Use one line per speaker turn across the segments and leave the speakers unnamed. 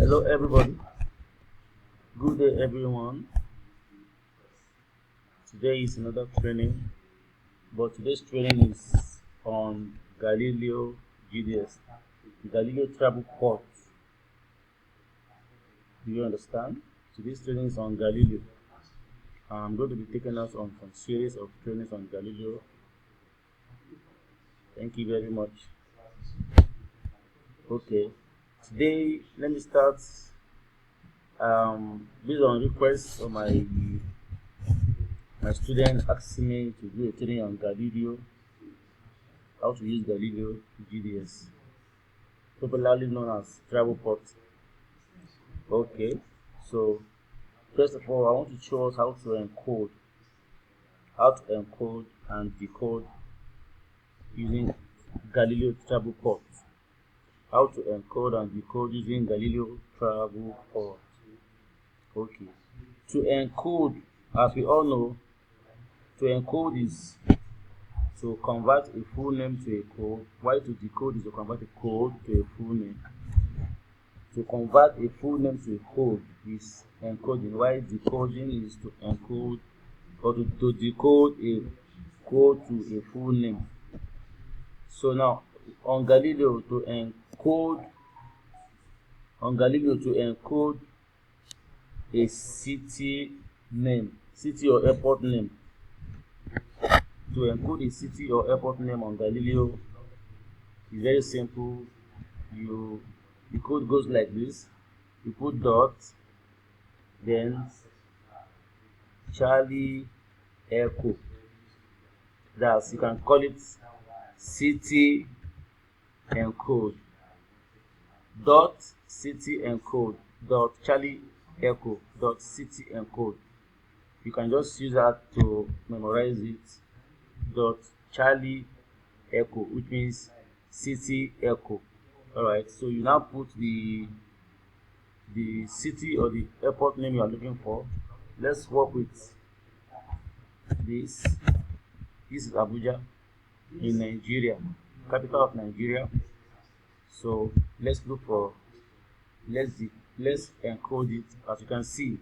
Hello everybody, good day everyone. Today is another training, but today's training is on Galileo GDS, Galileo Travelport. Do you understand? Today's training is on Galileo. I'm going to be taking us on some series of trainings on Galileo. Thank you very much. Okay, today let me start based on requests of my student asking me to do a training on Galileo, how to use Galileo GDS, popularly known as Travelport. Okay, so first of all, I want to show us how to encode and decode using Galileo Travelport. How to encode and decode using Galileo Travelport. Okay, to encode, as we all know, to encode is to convert a full name to a code, while to decode is to convert a code to a full name. To convert a full name to a code is encoding, while decoding is to encode or to decode a code to a full name. So now on Galileo to encode a city name, city or airport name. To encode a city or airport name on Galileo is very simple. The code goes like this. You put dot, then Charlie Echo. You can call it city encode. Dot city encode. Dot Charlie Echo. Dot city encode. You can just use that to memorize it. Dot Charlie Echo, which means city echo. Alright, so you now put the city or the airport name you are looking for. Let's work with this. This is Abuja in Nigeria, capital of Nigeria. So let's encode it. As you can see,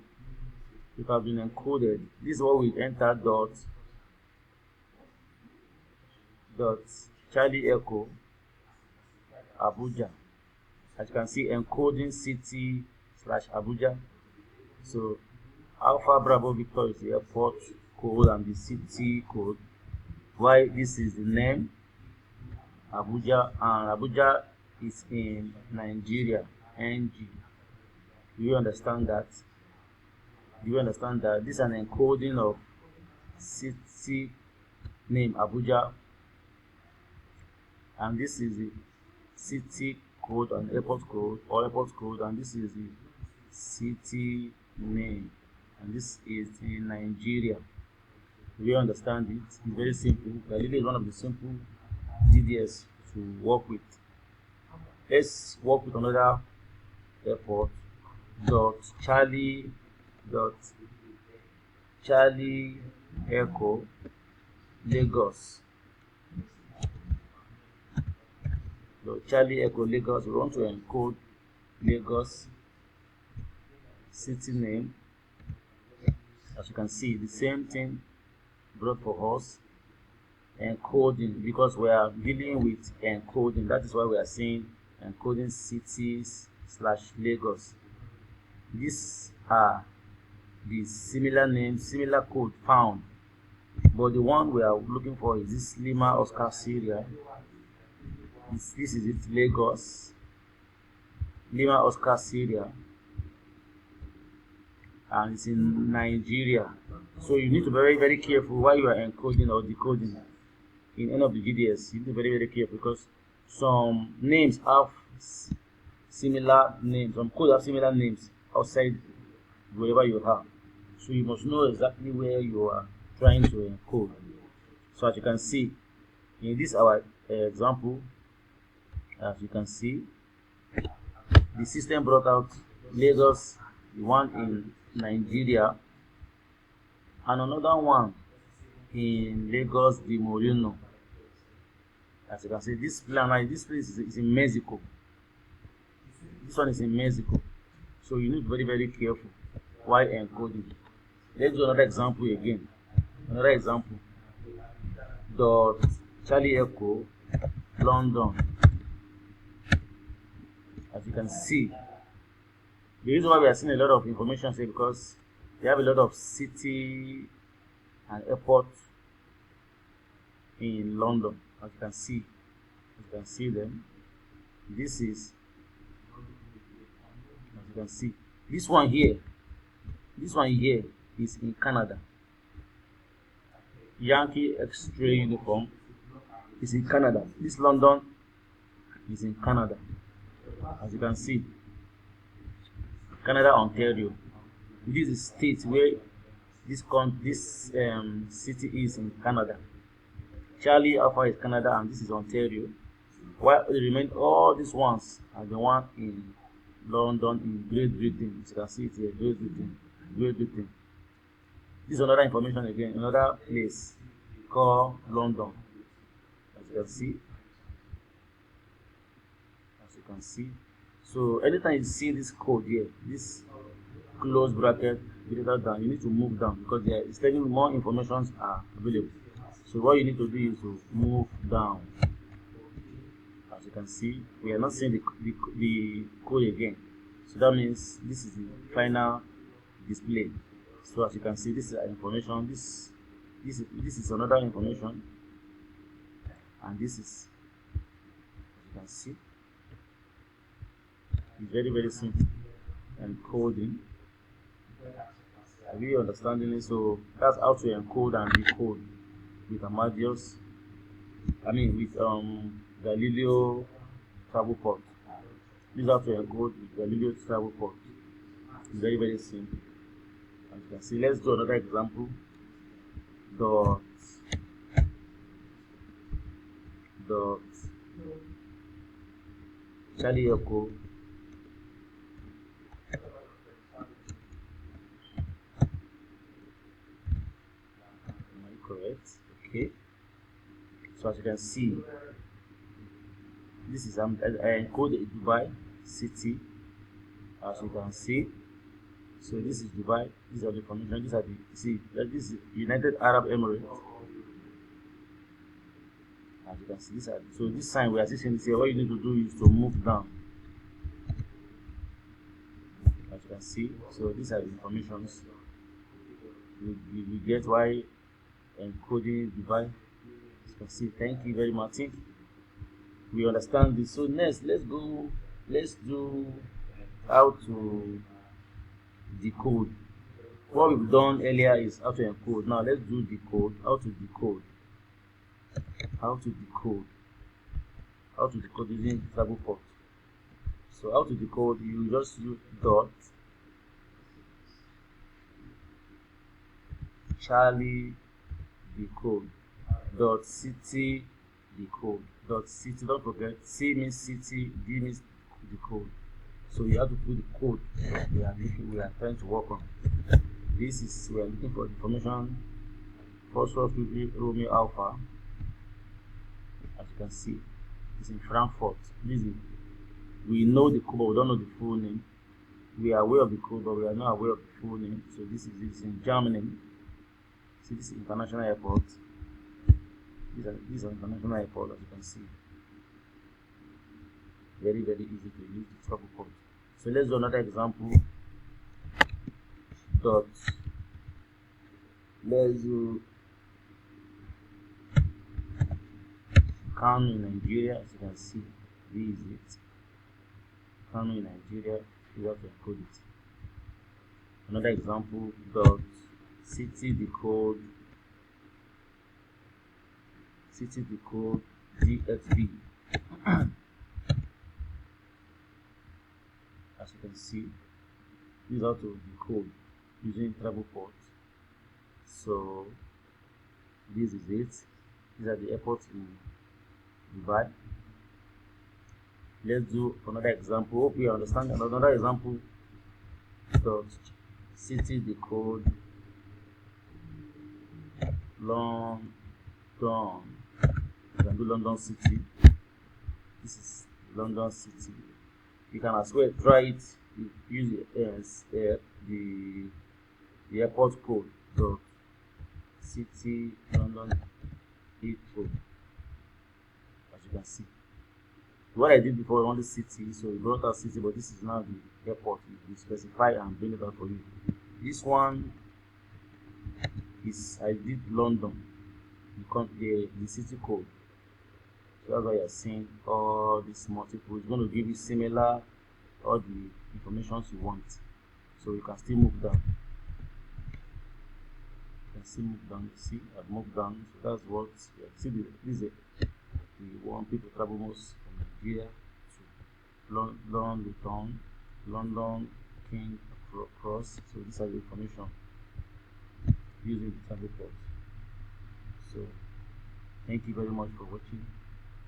it has been encoded. This is what we enter. Dot Charlie Echo Abuja. As you can see, encoding city / Abuja. So Alpha Bravo Victor is the airport code and the city code. Why this is the name Abuja, and Abuja is in Nigeria, NG. Do you understand that? This is an encoding of city name Abuja, and this is the city code and airport code, or airport code, and this is the city name, and this is in Nigeria. Do you understand it? It's very simple. Galileo is one of the simple GDS to work with. Let's work with another airport. Dot Charlie Echo Lagos. Charlie Echo Lagos. We want to encode Lagos city name. As you can see, the same thing brought for us. Encoding, because we are dealing with encoding. That is why we are saying encoding cities / Lagos. These are the similar names, similar code found, but the one we are looking for is this Lima Oscar Sierra. This is it, Lagos, Lima Oscar Sierra, and it's in Nigeria. So you need to be very, very careful while you are encoding or decoding in any of the GDS. You need to be very, very careful, because some names have similar names, some codes have similar names outside wherever you are. So you must know exactly where you are trying to encode. So as you can see, in this our example, as you can see, the system brought out Lagos, the one in Nigeria, and another one in Lagos de Moreno. As you can see, this place is in Mexico. This one is in Mexico. So you need to be very careful while encoding. Let's do another example again. Another example. Dot Charlie Echo London. As you can see, the reason why we are seeing a lot of information here because they have a lot of city and airport in London. As you can see them. This is, as you can see, this one here is in Canada. Yankee X-ray uniform is in Canada. This London is in Canada. As you can see, Canada, Ontario. This is state where this city is in Canada. Charlie Alpha is Canada, and this is Ontario. While the remain all these ones are the one in London in Great Britain. As you can see it here, Great Britain. This is another information again, another place called London. As you can see. So anytime you see this code here, this close bracket greater than, you need to move down because there is telling you more information are available. So what you need to do is to move down. As you can see, we are not seeing the code again. So that means this is the final display. So as you can see, this is information. This is another information, and this is, as you can see, it's very simple encoding. Are we understanding it? So that's how to encode and decode with Amadeus. With Galileo Travelport. This is how to encode with Galileo Travelport. It's very simple. As you can see, let's do another example. Dot Charlie Echo correct. Okay. So as you can see, this is I encode Dubai city. As you can see, so this is Dubai. These are the information. These are this is United Arab Emirates. As you can see, so this sign we are seeing this here. What you need to do is to move down. As you can see, so these are the informations. We get why encoding Dubai. As you can see, thank you very much. We understand this. So next, let's do how to decode. What we've done earlier is how to encode. Now let's do decode. How to decode using Travelport. So how to decode, you just use dot Charlie decode dot city decode dot city. Don't forget, C means city, D means decode. So you have to put the code we are trying to work on. This is, we are looking for information. Phosphorus Romeo Alpha. As you can see, it's in Frankfurt. We know the code, but we don't know the full name. We are aware of the code, but we are not aware of the full name. So this is in Germany. See, this is international airport. These are international airport, as you can see. Very easy to use the Travelport. So let's do another example. Let's do Kano in Nigeria. As you can see, this is it. Kano in Nigeria. You have to encode it. Another example. City decode DXB. As you can see, this is how to decode using Travelport. So this is it. These are the airports in Dubai. Let's do another example. Hope you understand another example. City decode London. You can do London City. This is London City. You can as well try it you use the airport code dot city London Heathrow, as you can see. What I did before, only city, so we brought out city, but this is now the airport. We specify and bring it out for you. This one is, I did London, the city code. So that's why you're seeing all these multiple. It's going to give you similar, all the information you want. So you can still move down. You can still move down. See, I've moved down. So that's what you see. This is the one people travel most from Nigeria to London, King Cross. So these are the information using the Travelport. So thank you very much for watching.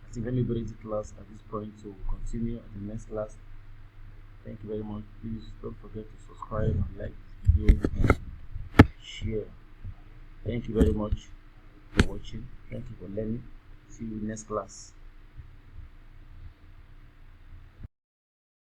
I think let me break the class at this point, so we'll continue at the next class. Thank you very much. Please don't forget to subscribe and like this video and share. Thank you very much for watching. Thank you for learning. See you in the next class.